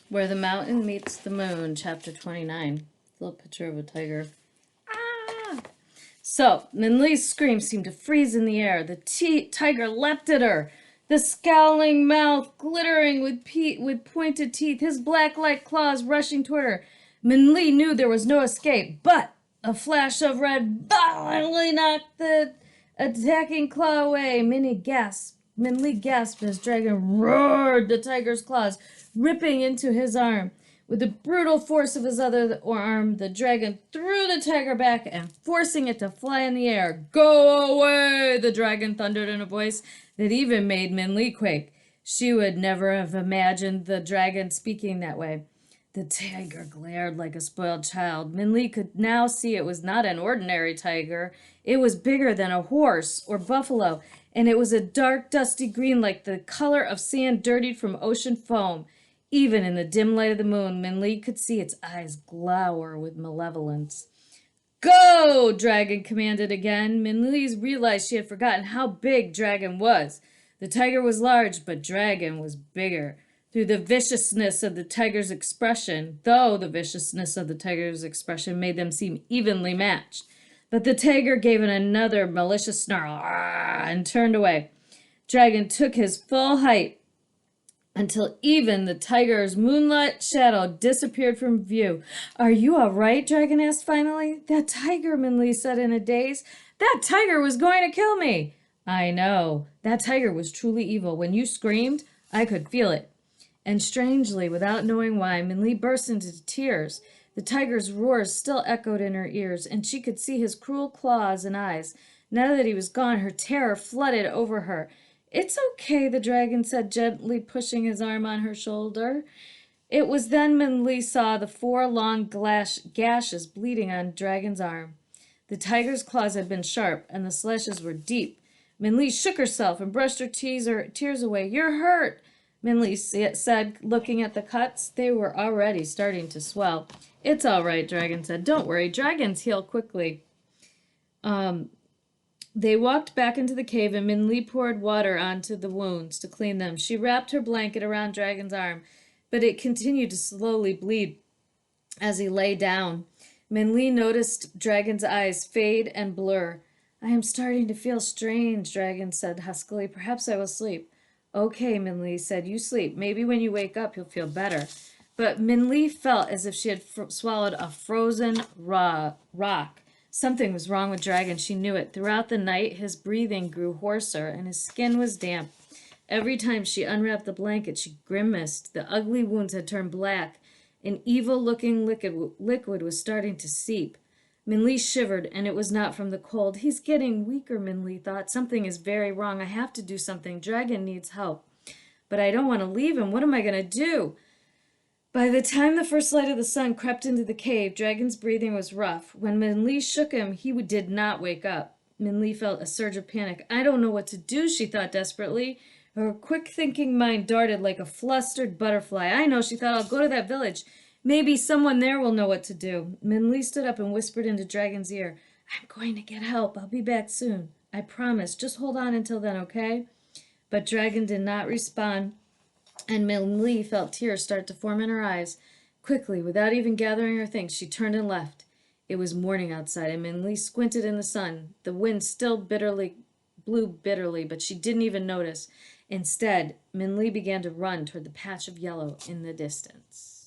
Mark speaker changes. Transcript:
Speaker 1: Where the Mountain Meets the Moon, Chapter 29. Little picture of a tiger. Ah! So, Minli's scream seemed to freeze in the air. The tiger leapt at her, the scowling mouth glittering with pointed teeth, his black-like claws rushing toward her. Minli knew there was no escape, but a flash of red violently knocked the attacking claw away. Minli gasped as Dragon roared the tiger's claws, ripping into his arm. With the brutal force of his other arm, the dragon threw the tiger back and forcing it to fly in the air. Go away, the dragon thundered in a voice that even made Minli quake. She would never have imagined the dragon speaking that way. The tiger glared like a spoiled child. Minli could now see it was not an ordinary tiger. It was bigger than a horse or buffalo, and it was a dark, dusty green like the color of sand dirtied from ocean foam. Even in the dim light of the moon, Minli could see its eyes glower with malevolence. Go! Dragon commanded again. Minli realized she had forgotten how big Dragon was. The tiger was large, but Dragon was bigger. Through the viciousness of the tiger's expression, though the viciousness of the tiger's expression made them seem evenly matched. But the tiger gave it another malicious snarl and turned away. Dragon took his full height until even the tiger's moonlight shadow disappeared from view. Are you all right? Dragon asked finally. That tiger, Minli said in a daze. That tiger was going to kill me. I know. That tiger was truly evil. When you screamed, I could feel it. And strangely, without knowing why, Minli burst into tears. The tiger's roars still echoed in her ears, and she could see his cruel claws and eyes. Now that he was gone, her terror flooded over her. It's okay, the dragon said, gently pushing his arm on her shoulder. It was then Minli saw the 4 long gashes bleeding on Dragon's arm. The tiger's claws had been sharp, and the slashes were deep. Minli shook herself and brushed her tears away. You're hurt, Minli said, looking at the cuts. They were already starting to swell. It's all right, Dragon said. Don't worry, dragons heal quickly. They walked back into the cave, and Minli poured water onto the wounds to clean them. She wrapped her blanket around Dragon's arm, but it continued to slowly bleed as he lay down. Minli noticed Dragon's eyes fade and blur. I am starting to feel strange, Dragon said huskily. Perhaps I will sleep. Okay, Minli said. You sleep. Maybe when you wake up, you'll feel better. But Minli felt as if she had swallowed a frozen rock. Something was wrong with Dragon. She knew it. Throughout the night, his breathing grew hoarser, and his skin was damp. Every time she unwrapped the blanket, she grimaced. The ugly wounds had turned black. An evil-looking liquid was starting to seep. Minli shivered, and it was not from the cold. He's getting weaker, Minli thought. Something is very wrong. I have to do something. Dragon needs help. But I don't want to leave him. What am I going to do? By the time the first light of the sun crept into the cave, Dragon's breathing was rough. When Minli shook him, he did not wake up. Minli felt a surge of panic. I don't know what to do, she thought desperately. Her quick-thinking mind darted like a flustered butterfly. I know, she thought, I'll go to that village. Maybe someone there will know what to do. Minli stood up and whispered into Dragon's ear, I'm going to get help. I'll be back soon. I promise. Just hold on until then, okay? But Dragon did not respond, and Minli felt tears start to form in her eyes. Quickly, without even gathering her things, she turned and left. It was morning outside, and Minli squinted in the sun. The wind still blew bitterly, but she didn't even notice. Instead, Minli began to run toward the patch of yellow in the distance.